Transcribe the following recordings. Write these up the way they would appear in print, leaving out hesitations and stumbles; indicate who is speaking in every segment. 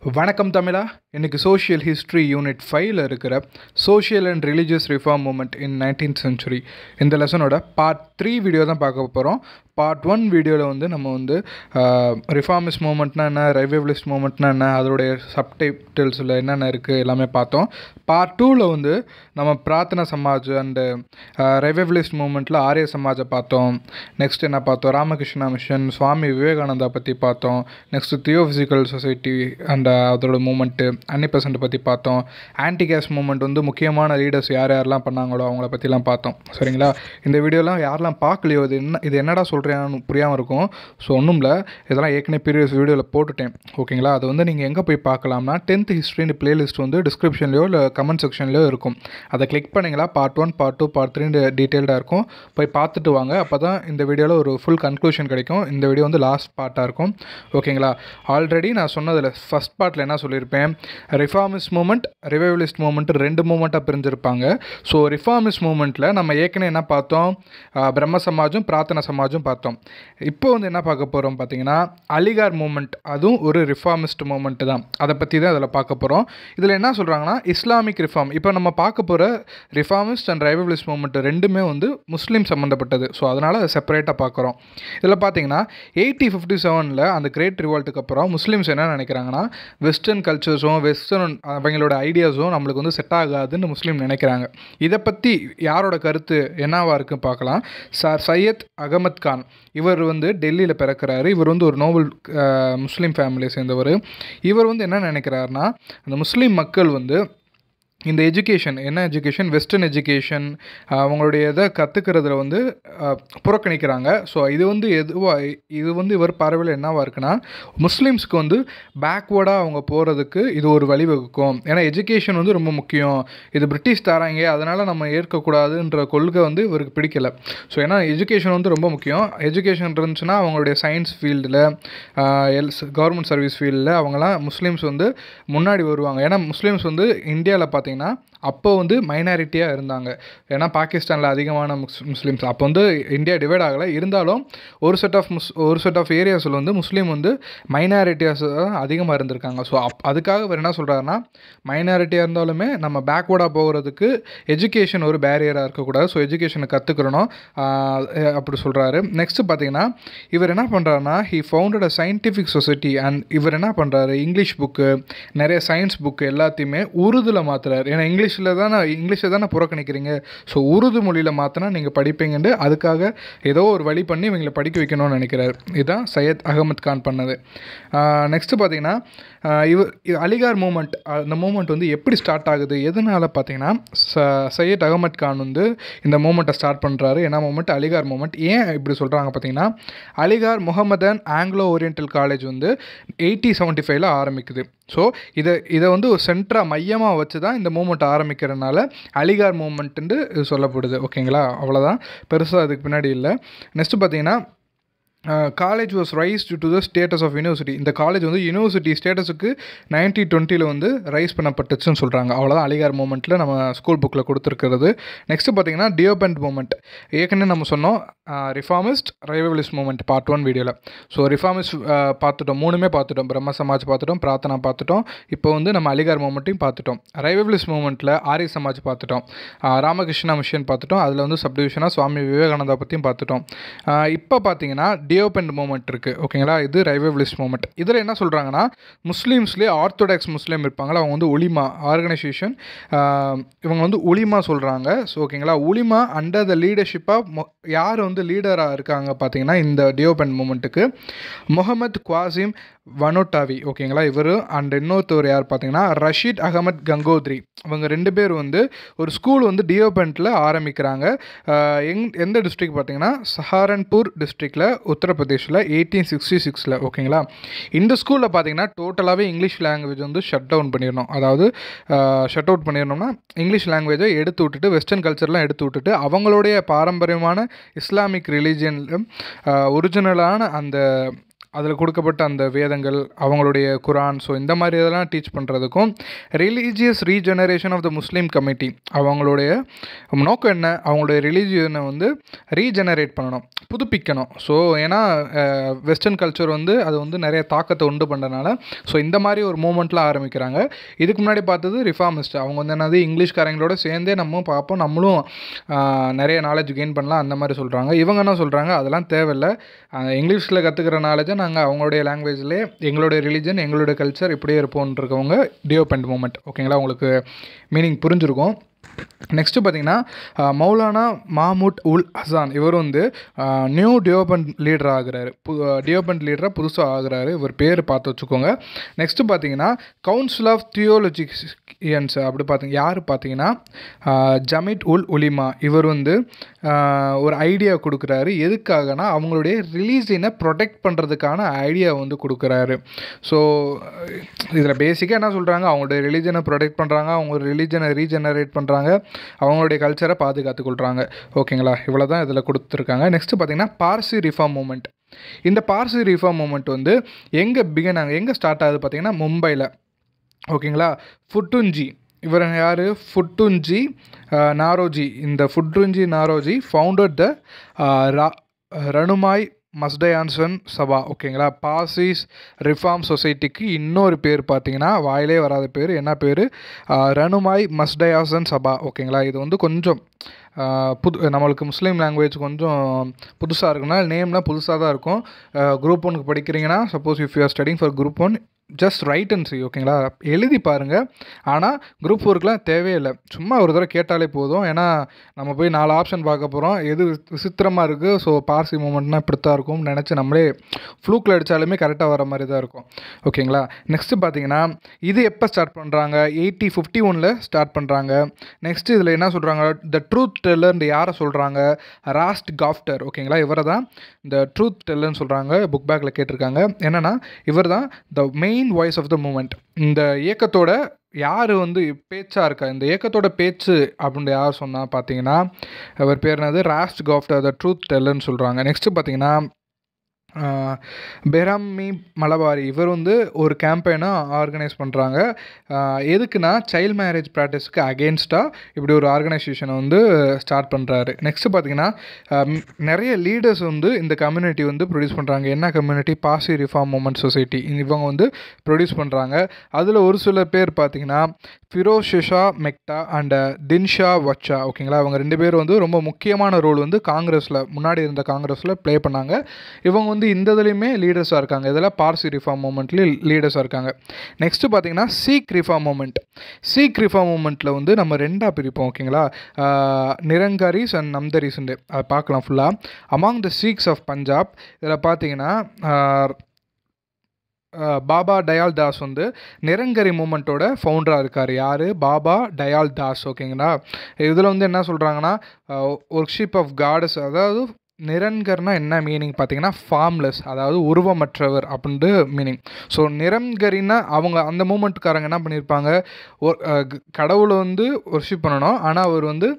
Speaker 1: வணக்கம் தமிழா. இன்றைக்கி social history unit 5ல் இருக்கிற social and religious reform movement in 19th century இந்த லெசனோட பார்ட் 3 வீடியோ தான் பார்க்க போகிறோம். பார்ட் 1 வீடியோவில் நம்ம ரிஃபார்மிஸ்ட் மூமெண்ட்னா என்ன, ரிவைவலிஸ்ட் மூமெண்ட்னா என்ன, அதோடைய சப்டைட்டில்ஸில் என்னென்ன இருக்குது எல்லாமே பார்த்தோம். பார்ட் 2ல் நம்ம பிரார்த்தனா சமாஜ் அண்டு ரிவைவலிஸ்ட் மூமெண்ட்டில் ஆரிய சமாஜை பார்த்தோம். நெக்ஸ்ட் என்ன பார்த்தோம், ராமகிருஷ்ணா மிஷன், சுவாமி விவேகானந்தா பற்றி பார்த்தோம். நெக்ஸ்ட்டு தியோஃபிசிக்கல் சொசைட்டி அண்ட் அதோட மூமெண்ட்டு, அன்னிபெசன்ட் பற்றி பார்த்தோம். ஆன்டி கேஸ்ட் மூமெண்ட் முக்கியமான லீடர்ஸ் யார் யாரெல்லாம் பண்ணாங்களோ அவங்கள பற்றிலாம் பார்த்தோம். சரிங்களா? இந்த வீடியோலாம் யாரெல்லாம் பார்க்கலையோ இது என்னடா சொல்கிறேன்னு புரியாமல் இருக்கும். ஸோ ஒன்றும் இல்லை, இதெல்லாம் ஏற்கனவே ப்ரீவியஸ் வீடியோவில் போட்டுட்டேன். ஓகேங்களா? அது நீங்கள் எங்கே போய் பார்க்கலாம்னா 10th ஹிஸ்ட்ரின்னு பிளேலிஸ்ட் டிஸ்கிரிப்ஷன்லையோ இல்லை கமெண்ட் செக்ஷன்லையோ இருக்கும். அதை கிளிக் பண்ணிங்களா பார்ட் 1 பார்ட் 2 பார்ட் 3 டீட்டெயில்டாக இருக்கும். போய் பார்த்துட்டு வாங்க. அப்போ தான் இந்த வீடியோவில் ஒரு ஃபுல் கன்க்ளூஷன் கிடைக்கும். இந்த வீடியோ லாஸ்ட் பார்ட்டாக இருக்கும். ஓகேங்களா? ஆல்ரெடி நான் சொன்னதில் ஃபஸ்ட் பார்ட்டில் என்ன சொல்லியிருப்பேன், ரிஃபார்மிஸ்ட் மூமெண்ட், ரிவைவலிஸ்ட் மூமெண்ட் 2 மூமெண்ட்டாக பிரிஞ்சிருப்பாங்க. ஸோ ரிஃபார்மிஸ்ட் மூமெண்ட்டில் நம்ம ஏற்கனவே என்ன பார்த்தோம், பிரம்ம சமாஜும் பிரார்த்தனா சமாஜும் பார்த்தோம். இப்போ என்ன பார்க்க போகிறோம் பார்த்தீங்கன்னா, அலிகார் மூமெண்ட், அதுவும் ஒரு ரிஃபார்மிஸ்ட் மூமெண்ட் தான். அதை பற்றி தான் அதில் பார்க்க போகிறோம். இதில் என்ன சொல்கிறாங்கன்னா, இஸ்லாமிக் ரிஃபார்ம். இப்போ நம்ம பார்க்க போகிற ரிஃபார்மிஸ்ட் அண்ட் ரிவைவலிஸ்ட் மூமெண்ட் ரெண்டுமே முஸ்லீம் சம்மந்தப்பட்டது. ஸோ அதனால் அதை செப்பரேட்டாக பார்க்குறோம். இதில் பார்த்தீங்கன்னா 1857 அந்த கிரேட் ரிவால்ட்டுக்கு அப்புறம் முஸ்லீம்ஸ் என்ன நினைக்கிறாங்கன்னா, வெஸ்டர்ன் கல்ச்சர்ஸும் வெஸ்டர்ன் அவங்களோட ஐடியாஸும் நம்மளுக்கு செட் ஆகாதுன்னு முஸ்லீம் நினைக்கிறாங்க. இதை பற்றி யாரோட கருத்து என்னவாக இருக்குன்னு பார்க்கலாம். சார் சையத் அகமத் கான், இவர் டெல்லியில் பிறக்கிறாரு. இவர் ஒரு நோபல் முஸ்லீம் ஃபேமிலியை சேர்ந்தவர். இவர் என்ன நினைக்கிறாருன்னா, அந்த முஸ்லீம் மக்கள் இந்த எஜுகேஷன், என்ன எஜுகேஷன், வெஸ்டர்ன் எஜுகேஷன், அவங்களுடைய இதை கற்றுக்கிறதுல புறக்கணிக்கிறாங்க. ஸோ இது இவர் பார்வையில் என்னவாக இருக்குன்னா, முஸ்லீம்ஸ்க்கு பேக்வேர்டாக அவங்க போகிறதுக்கு இது ஒரு வழிவகுக்கும். ஏன்னா எஜுகேஷன் ரொம்ப முக்கியம், இது பிரிட்டிஷ் தராங்க, அதனால் நம்ம ஏற்கக்கூடாதுன்ற கொள்கை இவருக்கு பிடிக்கலை. ஸோ ஏன்னா எஜுகேஷன் ரொம்ப முக்கியம். எஜுகேஷன் இருந்துச்சுன்னா அவங்களுடைய சயின்ஸ் ஃபீல்டில், கவர்மெண்ட் சர்வீஸ் ஃபீல்டில் அவங்களாம் முஸ்லீம்ஸ் முன்னாடி வருவாங்க. ஏன்னா முஸ்லீம்ஸ் இந்தியாவில் பார்த்தீங்கன்னா அப்போ மைனாரிட்டியாக இருந்தாங்க. ஏன்னா பாகிஸ்தானில் அதிகமான முஸ்லீம்ஸ் அப்போ இந்தியா டிவைட் ஆகலை. இருந்தாலும் ஒரு செட் ஆஃப் ஏரியாஸில் முஸ்லீம் மைனாரிட்டியாஸ் அதிகமாக இருந்திருக்காங்க. ஸோ அதுக்காக அவர் என்ன சொல்கிறாருன்னா, மைனாரிட்டியாக இருந்தாலுமே நம்ம பேக்வேர்டாக போகிறதுக்கு எஜுகேஷன் ஒரு பேரியராக இருக்கக்கூடாது. ஸோ எஜுகேஷனை கற்றுக்கிறணும் அப்படி சொல்கிறாரு. நெக்ஸ்ட்டு பார்த்தீங்கன்னா, இவர் என்ன பண்ணுறாருன்னா, he founded a scientific society. And இவர் என்ன பண்ணுறாரு, இங்கிலீஷ் புக்கு, நிறைய சயின்ஸ் புக்கு எல்லாத்தையுமே உருதுல மாற்றுறாரு. ஏன்னா இங்கிலீஷை தானே புறக்கணிக்கிறீங்க, ஸோ உருது மொழியில் மாற்றினா நீங்கள் படிப்பீங்கன்னு அதுக்காக ஏதோ ஒரு வழி பண்ணி இவங்களை படிக்க வைக்கணும்னு நினைக்கிறார். இதுதான் சையத் அகமத் கான் பண்ணது. நெக்ஸ்ட்டு பார்த்தீங்கன்னா, அலிகார் மூமெண்ட், அந்த மூமெண்ட் எப்படி ஸ்டார்ட் ஆகுது, எதனால் பார்த்தீங்கன்னா, சையத் அகமத் கான் இந்த மூமெண்ட்டை ஸ்டார்ட் பண்ணுறாரு. என்ன மூமெண்ட், அலிகார் மூமெண்ட். ஏன் இப்படி சொல்கிறாங்க பார்த்தீங்கன்னா, Aligarh Mohammedan Anglo oriental college 1875 ஆரம்பிக்குது. ஸோ இதை ஒரு சென்டராக மையமாக வச்சு தான் இந்த மூமெண்ட் ஆரம்பிக்கிறதுனால அலிகார் மூமெண்ட்டு சொல்லப்படுது. ஓகேங்களா? அவ்வளோதான், பெருசாக அதுக்கு பின்னாடி இல்லை. நெக்ஸ்ட்டு பார்த்தீங்கன்னா, college was raised to the status of university. இந்த காலேஜ் யூனிவர்சிட்டி ஸ்டேட்டஸுக்கு 1920 ரைஸ் பண்ணப்பட்டுச்சுன்னு சொல்கிறாங்க. அவ்வளோதான் அலிகார் மூமெண்ட்டில் நம்ம ஸ்கூல் புக்கில் கொடுத்துருக்கிறது. நெக்ஸ்ட்டு பார்த்தீங்கன்னா, டியோபெண்ட் மூமெண்ட். ஏற்கனவே நம்ம சொன்னோம், ரிஃபார்மிஸ்ட், ரிவைவலிஸ்ட் மூமெண்ட் பார்ட் 1 வீடியோவில். ஸோ ரிஃபார்மிஸ்ட் பார்த்துட்டோம், 3 பார்த்துட்டோம். பிரம்ம சமாஜ் பார்த்துட்டோம், பிரார்த்தனா பார்த்துட்டோம். இப்போ நம்ம அலிகார் மூமெண்ட்டையும் பார்த்துட்டோம். ரிவைவலிஸ்ட் மூமெண்ட்டில் ஆரிய சமாஜ் பார்த்துட்டோம், ராமகிருஷ்ணா மிஷன் பார்த்துட்டோம். அதில் சப்டிவிஷனாக சுவாமி விவேகானந்தா பற்றியும் பார்த்துட்டோம். இப்போ பார்த்தீங்கன்னா டியோபெண்ட் மூமெண்ட் இருக்குது. ஓகேங்களா? இது ரிவைவலிஸ்ட் மூமெண்ட். இதில் என்ன சொல்கிறாங்கன்னா, முஸ்லீம்ஸ்லேயே ஆர்த்தோடாக்ஸ் முஸ்லீம் இருப்பாங்களா, அவங்க உலிமா ஆர்கனைசேஷன், இவங்க உலிமா சொல்கிறாங்க. ஸோ ஓகேங்களா, உலிமா அண்டர் த லீடர்ஷிப்பாக யார் லீடராக இருக்காங்க பார்த்தீங்கன்னா, இந்த டியோபெண்ட் மூமெண்ட்டுக்கு முகமது குவாசிம் வனோட்டாவி. ஓகேங்களா? இவர் அண்ட் இன்னொருத்தவர் யார் பார்த்தீங்கன்னா, ரஷீத் அகமத் கங்கோத்ரி. அவங்க 2 பேர் ஒரு ஸ்கூல் டியோபெண்ட்டில் ஆரம்பிக்கிறாங்க. எந்த டிஸ்ட்ரிக்ட் பார்த்தீங்கன்னா, சஹாரன்பூர் டிஸ்ட்ரிக்டில், உத்தரப்பிரதேஷில் 1866. ஓகேங்களா? இந்த ஸ்கூலில் பார்த்தீங்கன்னா டோட்டலாகவே இங்கிலீஷ் லாங்குவேஜ் ஷட் டவுன் பண்ணிடணும். அதாவது ஷட் அவுட் பண்ணிடணும்னா இங்கிலீஷ் லாங்குவேஜை எடுத்து விட்டுட்டு வெஸ்டர்ன் கல்ச்சர்லாம் எடுத்து விட்டுட்டு அவங்களுடைய பாரம்பரியமான இஸ்லாமிக் ரிலீஜியன் ஒரிஜினலான அந்த அதில் கொடுக்கப்பட்ட அந்த வேதங்கள், அவங்களுடைய குரான், ஸோ இந்த மாதிரி இதெல்லாம் டீச் பண்ணுறதுக்கும் religious regeneration of the Muslim committee, அவங்களுடைய நோக்கம் என்ன, அவங்களுடைய ரிலீஜியனை வந்து ரீஜெனரேட் பண்ணணும், புதுப்பிக்கணும். ஸோ ஏன்னா வெஸ்டர்ன் கல்ச்சர் வந்து அது வந்து நிறைய தாக்கத்தை உண்டு பண்ணுறதுனால ஸோ இந்த மாதிரி ஒரு மூமெண்ட்லாம் ஆரம்பிக்கிறாங்க. இதுக்கு முன்னாடி பார்த்தது ரிஃபார்மிஸ்ட், அவங்க வந்து என்னது இங்கிலீஷ்காரங்களோட சேர்ந்தே நம்ம பார்ப்போம், நம்மளும் நிறைய நாலேஜ் கெயின் பண்ணலாம் அந்த மாதிரி சொல்கிறாங்க. இவங்க என்ன சொல்கிறாங்க, அதெல்லாம் தேவையில்லை, இங்கிலீஷில் கற்றுக்கிற நாலேஜை நாங்கள் அவங்களுடைய லாங்குவேஜ்லேயே எங்களுடைய ரிலீஜன் எங்களுடைய கல்ச்சர் இப்படியே இருப்போன்றிருக்கவங்க டியோபண்ட் மூமெண்ட். ஓகேங்களா, உங்களுக்கு மீனிங் புரிஞ்சிருக்கும். நெக்ஸ்ட்டு பார்த்தீங்கன்னா மௌலானா மாமூட் உல் ஹசான், இவர் வந்து நியூ டியோபண்ட் லீடர் ஆகிறாரு, டியோபண்ட் லீடராக புதுசாக ஆகிறாரு. இவர் பேர் பார்த்து வச்சுக்கோங்க. நெக்ஸ்ட்டு பார்த்தீங்கன்னா கவுன்சில் ஆஃப் தியோலஜியன்ஸ், அப்படி பார்த்தீங்க யார் பார்த்தீங்கன்னா ஜமித் உல் உலிமா, இவர் வந்து ஒரு ஐடியா கொடுக்குறாரு. எதுக்காகனா அவங்களுடைய ரிலீஜனை ப்ரொடெக்ட் பண்ணுறதுக்கான ஐடியா வந்து கொடுக்குறாரு. ஸோ இதில் பேசிக்காக என்ன சொல்கிறாங்க, அவங்களுடைய ரிலீஜனை ப்ரொடெக்ட் பண்ணுறாங்க, அவங்க ரிலீஜனை ரீஜெனரேட் பண்ணுறாங்க, அவங்களுடைய கல்ச்சரை பாதுகாத்துக்கொள்கிறாங்க. ஓகேங்களா, இவ்வளோ தான் இதில் கொடுத்துருக்காங்க. நெக்ஸ்ட்டு பார்த்தீங்கன்னா பார்சி ரிஃபார்ம் மூமெண்ட். இந்த பார்சி ரிஃபார்ம் மூமெண்ட் வந்து எங்கே ஸ்டார்ட் ஆகுது பார்த்தீங்கன்னா மும்பையில். ஓகேங்களா, ஃபுட்டுன்ஜி, இவர் யார், ஃபுட்டுன்ஜி நாரோஜி. இந்த ஃபுட்டுன்ஜி நாரோஜி ஃபவுண்டட் த ரணுமாய் மஸ்டயான்சன் சபா. ஓகேங்களா, பார்சிஸ் ரிஃபார்ம் சொசைட்டிக்கு இன்னொரு பேர் பார்த்தீங்கன்னா வாயிலே வராத பேர், என்ன பேர், ரணுமாய் மஸ்டயாசன் சபா. ஓகேங்களா, இது வந்து கொஞ்சம் நம்மளுக்கு முஸ்லீம் லாங்குவேஜ் கொஞ்சம் புதுசாக இருக்குன்னா நேம்லாம் புதுசாக தான் இருக்கும். குரூப் 1க்கு படிக்கிறீங்கன்னா, suppose if you are studying for group 1 just write and C. ஓகேங்களா, எழுதி பாருங்கள். ஆனால் குரூப் 4க்குலாம் தேவையில்லை, சும்மா ஒரு தடவை கேட்டாலே போதும். ஏன்னா நம்ம போய் 4 ஆப்ஷன் பார்க்க போகிறோம், எது விசித்திரமாக இருக்குது, ஸோ பார்சி மூமெண்ட்னால் இப்படித்தான் இருக்கும்னு நினச்சி நம்மளே ஃப்ளூக்கில் அடித்தாலுமே கரெக்டாக வர மாதிரி தான் இருக்கும். ஓகேங்களா, நெக்ஸ்ட்டு பார்த்தீங்கன்னா இது எப்போ ஸ்டார்ட் பண்ணுறாங்க, 1851 ஸ்டார்ட் பண்ணுறாங்க. நெக்ஸ்ட்டு இதில் என்ன சொல்கிறாங்க, த ட்ரூத் டெல்லர் யாரை சொல்கிறாங்க, ராஸ்ட் காஃப்டர். ஓகேங்களா, இவரை தான் இந்த ட்ரூத் டெல்லர்னு சொல்கிறாங்க, புக் பேக்கில் கேட்டிருக்காங்க. என்னென்னா இவர் தான் the main voice of the movement. இந்த இயக்கத்தோட யார் வந்து பேச்சாக இருக்கா, இந்த இயக்கத்தோட பேச்சு அப்படின்னு யார் சொன்னால் பார்த்தீங்கன்னா அவர் பேர் என்னது, ராஸ்ட் காஃப்டர் த ட்ரூத் டெல்லர்னு சொல்கிறாங்க. நெக்ஸ்ட்டு பார்த்தீங்கன்னா பெராமி மலபாரி, இவர் வந்து ஒரு கேம்பெயினை ஆர்கனைஸ் பண்ணுறாங்க. எதுக்குன்னா சைல்ட் மேரேஜ் ப்ராக்டிஸ்க்கு அகெயின்ஸ்டாக இப்படி ஒரு ஆர்கனைசேஷனை வந்து ஸ்டார்ட் பண்ணுறாரு. நெக்ஸ்ட்டு பார்த்தீங்கன்னா நிறைய லீடர்ஸ் வந்து இந்த கம்யூனிட்டி வந்து ப்ரொடியூஸ் பண்ணுறாங்க. என்ன community, Parsi reform movement society, இவங்க வந்து ப்ரொடியூஸ் பண்ணுறாங்க. அதில் ஒரு சில பேர் பார்த்தீங்கன்னா ஃபிரோஷா மெக்டா அண்ட் தின்ஷா வச்சா. ஓகேங்களா, அவங்க 2 பேரும் வந்து ரொம்ப முக்கியமான ரோல் வந்து காங்கிரஸில், முன்னாடி இருந்த காங்கிரஸில் ப்ளே பண்ணாங்க. இவங்க வந்து இந்த இதுலேயுமே லீடர்ஸாக இருக்காங்க, இதில் பார்சி ரிஃபார்ம் மூமெண்ட்லேயும் லீடர்ஸாக இருக்காங்க. நெக்ஸ்ட்டு பார்த்தீங்கன்னா Sikh reform movement. Sikh reform மூமெண்ட்டில் வந்து நம்ம 2ஆக பிரிப்போம். ஓகேங்களா, நிரங்காரிஸ் அண்ட் நம்தரிஸ்ன்னு அதை பார்க்கலாம் ஃபுல்லாக. Among the Sikhs of Punjab இதில் பார்த்தீங்கன்னா பாபா டயால் தாஸ் வந்து நிரங்கரி மூமெண்ட்டோட ஃபவுண்டராக இருக்கார். யார், பாபா டயால் தாஸ். ஓகேங்களா, இதில் வந்து என்ன சொல்கிறாங்கன்னா ஒர்க்ஷிப் ஆஃப் காடஸ், அதாவது நிரங்கர்னா என்ன மீனிங் பார்த்தீங்கன்னா ஃபார்ம்லெஸ், அதாவது உருவமற்றவர் அப்படின்ட்டு மீனிங். ஸோ நிரங்கரின்னா அவங்க அந்த மூமெண்ட்டுக்காரங்க என்ன பண்ணியிருப்பாங்க, கடவுளை வந்து ஒர்ஷிப் பண்ணணும், ஆனால் அவர் வந்து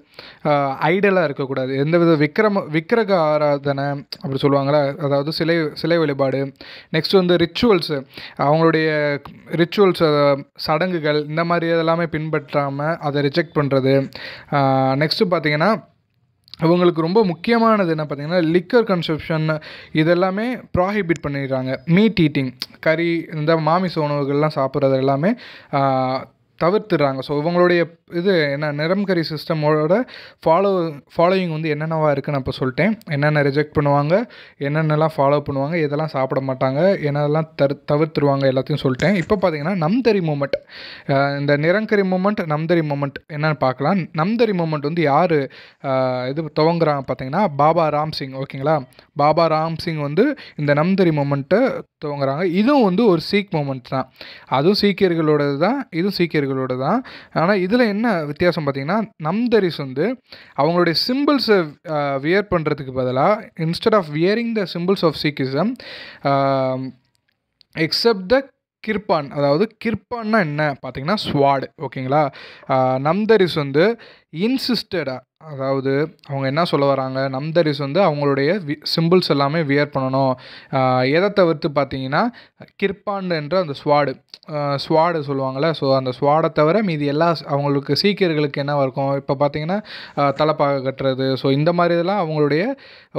Speaker 1: ஐடலாக இருக்கக்கூடாது, எந்தவித விக்கிரக ஆராதனை அப்படி சொல்லுவாங்களே, அதாவது சிலை வழிபாடு. நெக்ஸ்ட் வந்து ரிச்சுவல்ஸு, அவங்களுடைய ரிச்சுவல்ஸ் சடங்குகள் இந்த மாதிரி இதெல்லாமே பின்பற்றாமல் அதை ரிஜெக்ட் பண்ணுறது. நெக்ஸ்ட்டு பார்த்தீங்கன்னா அவங்களுக்கு ரொம்ப முக்கியமானது என்ன பார்த்தீங்கன்னா லிக்கர் கன்சப்ஷன், இதெல்லாமே ப்ராஹிபிட் பண்ணிடுறாங்க. மீட் ஈட்டிங், கறி, இந்த மாமிச உணவுகள்லாம் சாப்பிட்றது எல்லாமே தவிர்த்துடுறாங்க. ஸோ இவங்களுடைய இது என்ன, நிரங்கரி சிஸ்டமோட ஃபாலோயிங் வந்து என்னென்னவா இருக்குன்னு நான் இப்போ சொல்லிட்டேன். என்னென்ன ரிஜெக்ட் பண்ணுவாங்க, என்னென்னலாம் ஃபாலோ பண்ணுவாங்க, இதெல்லாம் சாப்பிட மாட்டாங்க, என்னெல்லாம் தவிர்த்துருவாங்க, எல்லாத்தையும் சொல்லிட்டேன். இப்போ பார்த்தீங்கன்னா நம்தரி மூமெண்ட், இந்த நிரங்கரி மூமெண்ட், நம்தரி மூமெண்ட் என்னென்னு பார்க்கலாம். நம்தரி மூமெண்ட் வந்து யார் இது துவங்குறாங்க பார்த்தீங்கன்னா பாபா ராம்சிங். ஓகேங்களா, பாபா ராம்சிங் வந்து இந்த நம்தரி மூமெண்ட்டை துவங்குறாங்க. இதுவும் வந்து ஒரு சீக் மூமெண்ட் தான், அதுவும் சீக்கியர்களோடது தான், இதுவும் சீக்கியர்களோட தான். ஆனால் இதில் என்ன வித்தியாசம் பார்த்தீங்கன்னா நம்தரிஸ் வந்து அவங்களுடைய சிம்பிள்ஸை வியர் பண்ணுறதுக்கு பதிலாக instead of wearing the symbols of Sikhism except the kirpan. அதாவது கிர்பான்னா என்ன பார்த்தீங்கன்னா ஸ்வாட். ஓகேங்களா. நம்தரிஸ் வந்து இன்சிஸ்டடா, அதாவது அவங்க என்ன சொல்ல வராங்க, நம்தரிஸ் வந்து அவங்களுடைய சிம்பிள்ஸ் எல்லாமே வியர் பண்ணணும். எதை தவிர்த்து பார்த்தீங்கன்னா கிர்பான் என்ற அந்த ஸ்வாடு சொல்லுவாங்கள்ல, ஸோ அந்த ஸ்வாடை தவிர மீதி எல்லா அவங்களுக்கு சீக்கியர்களுக்கு என்ன இருக்கும் இப்போ பார்த்தீங்கன்னா தலைப்பாக கட்டுறது, ஸோ இந்த மாதிரி இதெல்லாம் அவங்களுடைய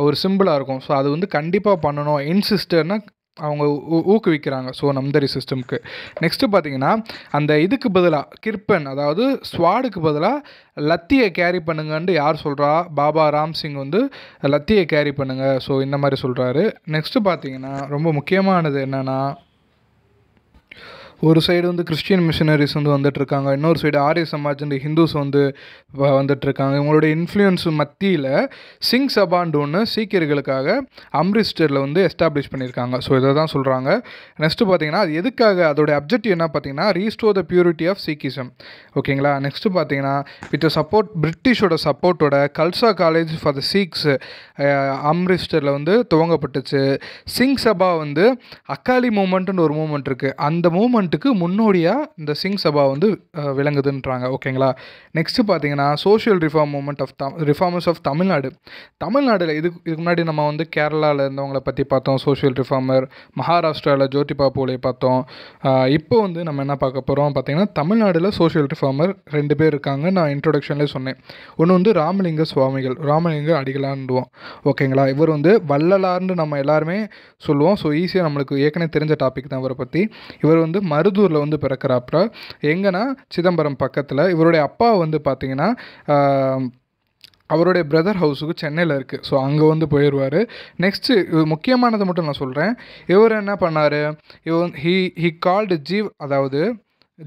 Speaker 1: ஒரு சிம்பிளாக இருக்கும். ஸோ அது வந்து கண்டிப்பாக பண்ணணும். இன்சிஸ்டர்னா அவங்க ஊக்குவிக்கிறாங்க. ஸோ நம்தரி சிஸ்டம்க்கு. நெக்ஸ்ட்டு பார்த்தீங்கன்னா அந்த இதுக்கு பதிலாக கிர்பன், அதாவது ஸ்வாடுக்கு பதிலாக லத்தியை கேரி பண்ணுங்கன்ட்டு யார் சொல்கிறா, பாபா ராம்சிங் வந்து லத்தியை கேரி பண்ணுங்க. ஸோ இந்த மாதிரி சொல்கிறாரு. நெக்ஸ்ட்டு பார்த்தீங்கன்னா ரொம்ப முக்கியமானது என்னென்னா, ஒரு சைடு வந்து கிறிஸ்டியன் மிஷனரிஸ் வந்து வந்துட்டுருக்காங்க, இன்னொரு சைடு ஆரிய சமாஜ் அண்ட் ஹிந்துஸ் வந்து வந்துட்டுருக்காங்க. இவங்களுடைய இன்ஃப்ளூயன்ஸ் மத்தியில் சிங் சபான்னு ஒன்று சீக்கியர்களுக்காக அம்ரிஸ்டரில் வந்து எஸ்டாப்ளிஷ் பண்ணியிருக்காங்க. ஸோ இதை தான் சொல்கிறாங்க. நெக்ஸ்ட்டு பார்த்தீங்கன்னா அது எதுக்காக, அதோடைய அப்ஜெக்டிவ் என்ன பார்த்தீங்கன்னா restore the purity of Sikhism. ஓகேங்களா. நெக்ஸ்ட்டு பார்த்தீங்கன்னா வித் சப்போர்ட் பிரிட்டிஷோட சப்போர்ட்டோட Khalsa college for the Sikhs அம்ரிஸ்டரில் வந்து துவங்கப்பட்டுச்சு. சிங் சபா வந்து அக்காலி மூமெண்ட்டுன்னு ஒரு மூமெண்ட் இருக்குது, அந்த மூமெண்ட்டுக்கு முன்னோடியாக இந்த சிங் சபா வந்து விளங்குதுன்றாங்க. ஓகேங்களா. நெக்ஸ்ட்டு பார்த்தீங்கன்னா social reform movement of reformers of தமிழ்நாடில் இதுக்கு முன்னாடி நம்ம வந்து கேரளாவில் இருந்தவங்களை பற்றி பார்த்தோம், சோஷியல் ரிஃபார்மர். மகாராஷ்டிராவில் ஜோதிபா பூலே பார்த்தோம். இப்போ வந்து நம்ம என்ன பார்க்க போகிறோம் பார்த்தீங்கன்னா தமிழ்நாட்டில் சோஷியல் ரிஃபார்மர் 2 பேர் இருக்காங்க. நான் இன்ட்ரோடக்ஷன்லேயே சொன்னேன். ஒன்று வந்து ராமலிங்க சுவாமிகள், ராமலிங்க அடிகளான்டுவோம். ஓகேங்களா. இவர் வந்து வள்ளலார்னு நம்ம எல்லாருமே சொல்லுவோம். ஸோ ஈஸியாக நம்மளுக்கு ஏற்கனவே தெரிஞ்ச டாபிக் தான் இவரை பற்றி. இவர் வந்து மருதூரில் வந்து பிறக்கிறாப்புல, எங்கன்னா சிதம்பரம் பக்கத்தில். இவருடைய அப்பா வந்து பார்த்தீங்கன்னா அவருடைய பிரதர் ஹவுஸுக்கு சென்னையில் இருக்குது. ஸோ அங்கே வந்து போயிடுவார். நெக்ஸ்ட்டு முக்கியமானதை மட்டும் நான் சொல்கிறேன். இவர் என்ன பண்ணார், ஹி கால்டு அதாவது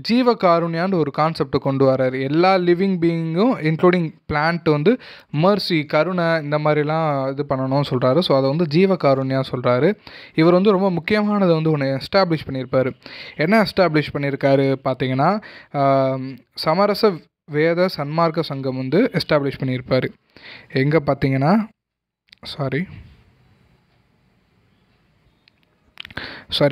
Speaker 1: ஜீவ காருண்யான்னு ஒரு கான்செப்டை கொண்டு வர்றாரு. எல்லா லிவிங் பீயிங்கும் இன்க்ளூடிங் பிளான்ட் வந்து மர்சி, கருணை, இந்த மாதிரிலாம் இது பண்ணணும்னு சொல்கிறாரு. ஸோ அதை வந்து ஜீவ காருண்யா சொல்கிறாரு. இவர் வந்து ரொம்ப முக்கியமானதை வந்து ஒன்று எஸ்டாப்ளிஷ் பண்ணியிருப்பார். என்ன எஸ்டாப்ளிஷ் பண்ணியிருக்காரு பார்த்தீங்கன்னா சமரச வேத சன்மார்க்க சங்கம் வந்து எஸ்டாப்ளிஷ் பண்ணியிருப்பார். எங்கே பார்த்தீங்கன்னா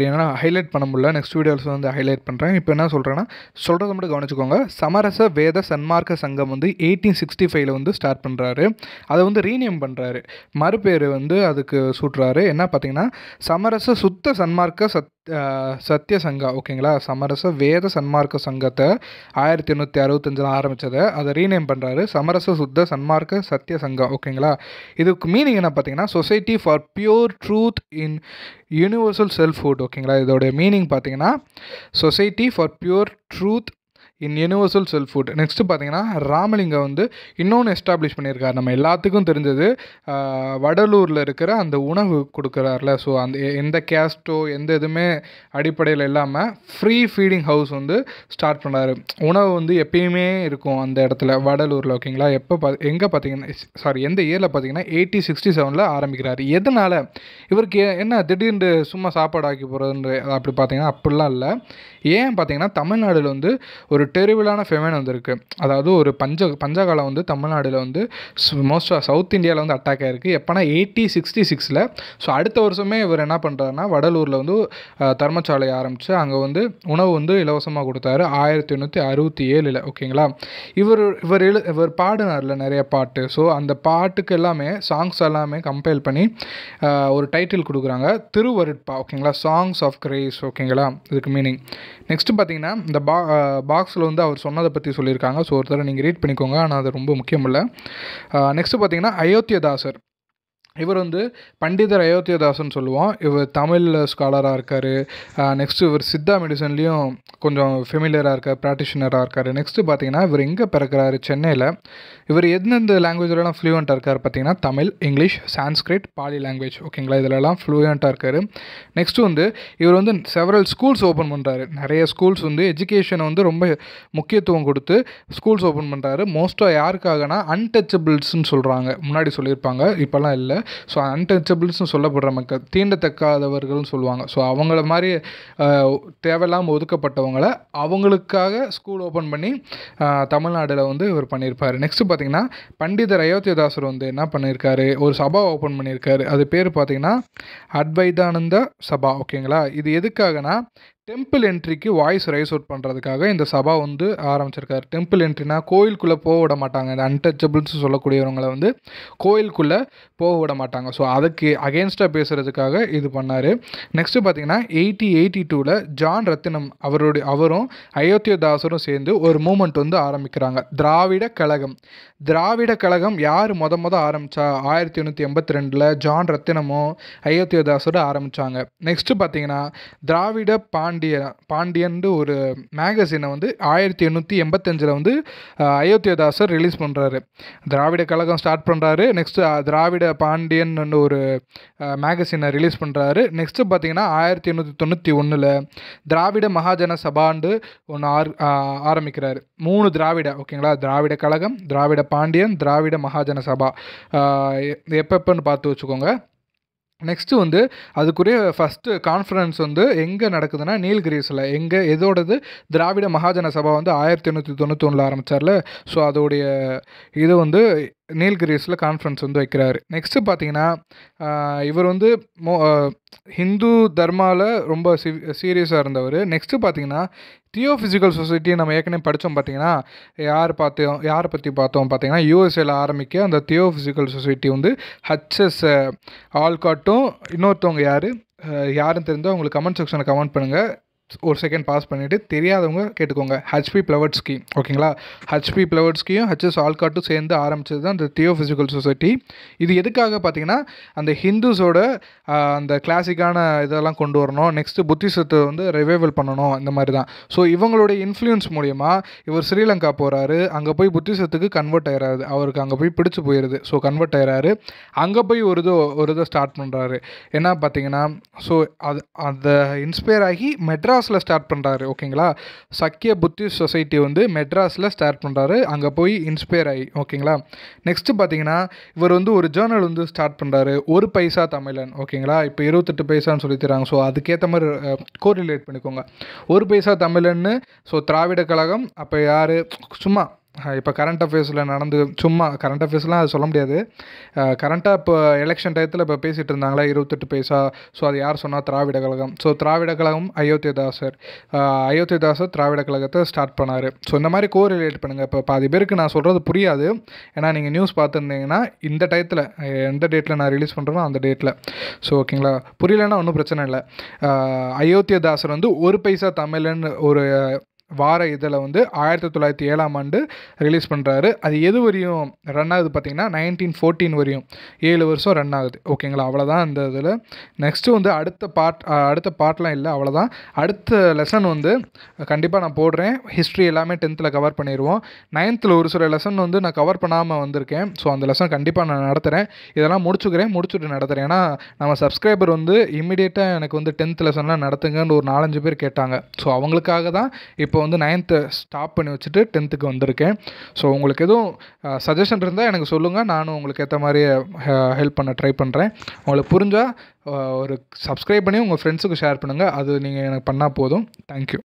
Speaker 1: ஏன்னா ஹைலைட் பண்ண முடியல, நெக்ஸ்ட் வீடியோஸ் வந்து ஹைலைட் பண்ணுறேன். இப்போ என்ன சொல்கிறேன்னா சொல்கிறத மட்டும் கவனிச்சுக்கோங்க. சமரச வேத சன்மார்க்க சங்கம் வந்து 1865 வந்து ஸ்டார்ட் பண்ணுறாரு. அதை வந்து ரீநேம் பண்ணுறாரு, மறுபேர் வந்து அதுக்கு சூட்டுறாரு. என்ன பார்த்தீங்கன்னா சமரச சுத்த சன்மார்க்க சத்திய சங்கா. ஓகேங்களா. சமரச வேத சன்மார்க்க சங்கத்தை 1865 ஆரம்பித்ததை அதை ரீநேம் பண்ணுறாரு சமரச சுத்த சன்மார்க்க சத்திய சங்கம். ஓகேங்களா. இதுக்கு மீனிங் என்ன பார்த்தீங்கன்னா society for pure truth in universal செல்ஃப்ஹுட். ஓகேங்களா. இதோட மீனிங் பார்த்தீங்கன்னா society for pure truth in universal செல்ஃப்ஹுட். Next பார்த்தீங்கன்னா ராமலிங்க வந்து இன்னொன்று எஸ்டாப்ளிஷ் பண்ணியிருக்காரு. நம்ம எல்லாத்துக்கும் தெரிஞ்சது வடலூரில் இருக்கிற அந்த உணவு கொடுக்குறாருல, ஸோ அந்த எந்த கேஸ்ட்டோ எந்த இதுவுமே அடிப்படையில் இல்லாமல் ஃப்ரீ ஃபீடிங் ஹவுஸ் வந்து ஸ்டார்ட் பண்ணார். உணவு வந்து எப்பயுமே இருக்கும் அந்த இடத்துல வடலூரில். ஓகேங்களா. எங்கே பார்த்தீங்கன்னா எந்த இயரில் பார்த்தீங்கன்னா 1867 ஆரம்பிக்கிறாரு. எதனால் இவருக்கு என்ன திடீர்னு சும்மா சாப்பாடு ஆக்கி போகிறதுன்ற அப்படி பார்த்தீங்கன்னா அப்படிலாம் இல்லை. ஏன் பார்த்தீங்கன்னா தமிழ்நாட்டில் வந்து ஒரு டெரிபிளான ஃபெமைன் வந்திருக்கு. அதாவது ஒரு பஞ்சகாலம் வந்து தமிழ்நாட்டில் வந்து மோஸ்ட்டாக சவுத் இந்தியாவில் வந்து அட்டாக் ஆகிருக்கு. எப்போனா 1866. ஸோ அடுத்த வருஷமே இவர் என்ன பண்ணுறாருன்னா வடலூரில் வந்து தர்மசாலை ஆரம்பித்து அங்கே வந்து உணவு வந்து இலவசமாக கொடுத்தாரு 1867. ஓகேங்களா. இவர் பாடினார்ல நிறைய பாட்டு. ஸோ அந்த பாட்டுக்கு எல்லாமே சாங்ஸ் எல்லாமே கம்பைல் பண்ணி ஒரு டைட்டில் கொடுக்குறாங்க, திருவருட்பா. ஓகேங்களா. Songs of grace. ஓகேங்களா. இதுக்கு மீனிங். நெக்ஸ்ட்டு பார்த்தீங்கன்னா இந்த பாக்ஸில் வந்து அவர் சொன்னதை பற்றி சொல்லியிருக்காங்க. ஸோ ஒரு தடவை நீங்கள் ரீட் பண்ணிக்கோங்க, ஆனால் அது ரொம்ப முக்கியம் இல்லை. நெக்ஸ்ட்டு பார்த்தீங்கன்னா அயோத்தியதாசர். இவர் வந்து பண்டிதர் அயோத்தியதாசன் சொல்லுவோம். இவர் தமிழ் ஸ்காலராக இருக்கார். நெக்ஸ்ட்டு இவர் சித்தா மெடிசன்லேயும் கொஞ்சம் ஃபெமிலியராக இருக்கார், ப்ராக்டிஷனராக இருக்கார். நெக்ஸ்ட்டு பார்த்தீங்கன்னா இவர் எங்கே பிறக்கிறாரு, சென்னையில். இவர் எந்தெந்த லாங்குவேஜ்லாம் ஃப்ளூயண்ட்டாக இருக்கார் பார்த்தீங்கன்னா தமிழ், இங்கிலீஷ், சான்ஸ்கிரிட், பாலி லாங்குவேஜ். ஓகேங்களா. இதிலலாம் ஃப்ளூயண்ட்டாக இருக்கார். நெக்ஸ்ட்டு வந்து இவர் வந்து செவரல் ஸ்கூல்ஸ் ஓப்பன் பண்ணுறாரு. நிறைய ஸ்கூல்ஸ் வந்து எஜுகேஷனை வந்து ரொம்ப முக்கியத்துவம் கொடுத்து ஸ்கூல்ஸ் ஓப்பன் பண்ணுறாரு. மோஸ்ட்டாக யாருக்காகனா அன்டச்சபிள்ஸ்ன்னு சொல்கிறாங்க, முன்னாடி சொல்லியிருப்பாங்க, இப்போல்லாம் இல்லை. ஸோ அன்டச்சபிள்ஸ்னு சொல்லப்படுற மக்கள் தீண்டத்தக்காதவர்கள்னு சொல்லுவாங்க. ஸோ அவங்கள மாதிரி தேவையில்லாமல் ஒதுக்கப்பட்டவங்களை அவங்களுக்காக ஸ்கூல் ஓப்பன் பண்ணி தமிழ்நாட்டில் வந்து இவர் பண்ணியிருப்பார். நெக்ஸ்ட்டு பார்த்தீங்கன்னா பண்டிதர் அயோத்தியதாசர் வந்து என்ன பண்ணியிருக்காரு, ஒரு சபா ஓப்பன் பண்ணியிருக்காரு. அது பேர் பார்த்தீங்கன்னா அத்வைதானந்த சபா. ஓகேங்களா. இது எதுக்காகனா டெம்பிள் என்ட்ரிக்கு வாய்ஸ் ரைஸ் அவுட் பண்ணுறதுக்காக இந்த சபா வந்து ஆரம்பிச்சிருக்காரு. டெம்பிள் என்ட்ரினா கோயிலுக்குள்ளே போக விட மாட்டாங்க. இந்த அன்டச்சபிள்ஸ் சொல்லக்கூடியவங்களை வந்து கோயிலுக்குள்ளே போக விட மாட்டாங்க. ஸோ அதுக்கு அகேன்ஸ்டாக பேசுகிறதுக்காக இது பண்ணார். நெக்ஸ்ட்டு பார்த்தீங்கன்னா 1882 ஜான் ரத்தினம் அவரும் அயோத்தியதாசரும் சேர்ந்து ஒரு மூமெண்ட் வந்து ஆரம்பிக்கிறாங்க, திராவிட கழகம். திராவிட கழகம் யார் மொத ஆரம்பித்தா? 1882 ஜான் ரத்தினமும் அயோத்தியதாசரும் ஆரம்பித்தாங்க. நெக்ஸ்ட்டு பார்த்தீங்கன்னா திராவிட பாண்டியன் ஒரு மேகசினை வந்து 1885 வந்து அயோத்தியதாசர் ரிலீஸ் பண்ணுறாரு. திராவிட கழகம் ஸ்டார்ட் பண்ணுறாரு. நெக்ஸ்ட்டு திராவிட பாண்டியன் ஒரு மேகசினை ரிலீஸ் பண்ணுறாரு. நெக்ஸ்ட்டு பார்த்தீங்கன்னா 1891 திராவிட மகாஜன சபாண்டு ஒன்று ஆரம்பிக்கிறாரு. 3 திராவிட, ஓகேங்களா, திராவிட கழகம், திராவிட பாண்டியன், திராவிட மகாஜன சபா எப்பப்பன்னு பார்த்து வச்சுக்கோங்க. நெக்ஸ்ட்டு வந்து அதுக்குரிய ஃபஸ்ட்டு கான்ஃபரன்ஸ் வந்து எங்கே நடக்குதுன்னா நீல்கிரிஸில். எதோடது? திராவிட மகாஜன சபா வந்து 1891 ஆரம்பித்தார்ல. ஸோ அதோடைய இது வந்து நீல்கிரிஸில் கான்ஃபரன்ஸ் வந்து வைக்கிறாரு. நெக்ஸ்ட்டு பார்த்தீங்கன்னா இவர் வந்து ஹிந்து தர்மாவில் ரொம்ப சீரியஸாக இருந்தவர். நெக்ஸ்ட்டு பார்த்தீங்கன்னா தியோஃபிசிக்கல் சொசைட்டி நம்ம ஏற்கனவே படித்தோம். பார்த்தீங்கன்னா யாரை பற்றி பார்த்தோம் பார்த்தீங்கன்னா யூஎஸ்ஏல ஆரம்பிக்க அந்த தியோஃபிசிக்கல் சொசைட்டி வந்து ஹச்எஸ் ஆல்காட்டும் இன்னொருத்தவங்க யாருன்னு தெரிஞ்சால் உங்களுக்கு கமெண்ட் செக்ஷனில் கமெண்ட் பண்ணுங்கள். ஒரு செகண்ட் பாஸ் பண்ணிவிட்டு தெரியாதவங்க கேட்டுக்கோங்க. ஹெச்பி பிளவட்ஸ்கி, ஓகேங்களா, ஹெச்பி பிளவட்ஸ்கியும் ஹெச்எஸ் ஆல்காட்டும் சேர்ந்து ஆரம்பித்தது தான் இந்த தியோஃபிசிக்கல் சொசைட்டி. இது எதுக்காக பார்த்தீங்கன்னா அந்த ஹிந்துஸோட அந்த கிளாசிக்கான இதெல்லாம் கொண்டு வரணும், நெக்ஸ்ட்டு புத்திசத்தை வந்து ரிவைவல் பண்ணணும், இந்த மாதிரி தான். ஸோ இவங்களுடைய இன்ஃப்ளூயன்ஸ் மூலிமா இவர் ஸ்ரீலங்கா போகிறாரு. அங்கே போய் புத்திசத்துக்கு கன்வெர்ட் ஆகிறாரு. அவருக்கு அங்கே போய் பிடிச்சி போயிடுது. ஸோ கன்வெர்ட் ஆகிறாரு. அங்கே போய் ஒரு இதை ஸ்டார்ட் பண்ணுறாரு. என்ன பார்த்தீங்கன்னா ஸோ அதை இன்ஸ்பயர் ஆகி மெட்ராஸில் ஸ்டார்ட் பண்ணுறாரு, ஓகேங்களா. சக்கிய புத்திஸ்ட் சொசைட்டி வந்து மெட்ராஸில் ஸ்டார்ட் பண்ணுறாரு, அங்கே போய் இன்ஸ்பயர் ஆகி, ஓகேங்களா. நெக்ஸ்ட்டு பார்த்தீங்கன்னா இவர் வந்து ஒரு ஜேர்னல் வந்து ஸ்டார்ட் பண்ணுறாரு, 1 பைசா தமிழன், ஓகேங்களா. இப்போ 28 பைசான்னு சொல்லி தராங்க. ஸோ அதுக்கேற்ற மாதிரி கோரிலேட் பண்ணிக்கோங்க. 1 பைசா தமிழன்னு. ஸோ திராவிட கழகம் அப்போ யார்? சும்மா இப்போ கரண்ட் அஃபேர்ஸில் சும்மா கரண்ட் அஃபேர்ஸ்லாம் அது சொல்ல முடியாது. கரண்ட்டாக இப்போ எலெக்ஷன் டயத்தில் இப்போ பேசிகிட்டு இருந்தாங்களா 28 பைசா. ஸோ அது யார் சொன்னால்? திராவிட கழகம். ஸோ திராவிட கழகம் அயோத்தியதாசர் திராவிட கழகத்தை ஸ்டார்ட் பண்ணார். ஸோ இந்த மாதிரி கோரிலேட் பண்ணுங்கள். இப்போ பாதி பேருக்கு நான் சொல்கிறது புரியாது, ஏன்னா நீங்கள் நியூஸ் பார்த்துருந்தீங்கன்னா இந்த டயத்தில் எந்த டேட்டில் நான் ரிலீஸ் பண்ணுறேனோ அந்த டேட்டில். ஸோ ஓகேங்களா, புரியலன்னா ஒன்றும் பிரச்சனை இல்லை. அயோத்தியதாசர் வந்து 1 பைசா தமிழன் ஒரு வார இதில் வந்து 1907 ரிலீஸ் பண்ணுறாரு. அது எது வரையும் ரன் ஆகுது பார்த்தீங்கன்னா 1914 வரையும் 7 வருஷம் ரன் ஆகுது, ஓகேங்களா. அவ்வளோதான் இந்த இதில். நெக்ஸ்ட்டு வந்து அடுத்த பார்ட்லாம் இல்லை, அவ்வளோதான். அடுத்த லெசன் வந்து கண்டிப்பாக நான் போடுறேன். ஹிஸ்ட்ரி எல்லாமே 10th கவர் பண்ணிடுவோம். 9th ஒரு சில லெசன் வந்து நான் கவர் பண்ணாமல் வந்திருக்கேன். ஸோ அந்த லெசன் கண்டிப்பாக நான் நடத்துகிறேன். இதெல்லாம் முடிச்சுட்டு நடத்துகிறேன். ஏன்னா நம்ம சப்ஸ்கிரைபர் வந்து இம்மிடியேட்டாக எனக்கு வந்து 10th லெசன்லாம் நடத்துங்கன்னு ஒரு 4-5 பேர் கேட்டாங்க. ஸோ அவங்களுக்காக தான் இப்போ வந்து 9th ஸ்டாப் பண்ணி வச்சுட்டு 10th வந்திருக்கேன். ஸோ உங்களுக்கு எதுவும் சஜஷன் இருந்தால் எனக்கு சொல்லுங்கள், நானும் உங்களுக்கு ஏற்ற மாதிரி ஹெல்ப் பண்ண ட்ரை பண்ணுறேன். உங்களுக்கு புரிஞ்சால் ஒரு சப்ஸ்கிரைப் பண்ணி உங்கள் ஃப்ரெண்ட்ஸுக்கு ஷேர் பண்ணுங்கள். அது நீங்கள் எனக்கு பண்ணால் போதும். தேங்க்யூ.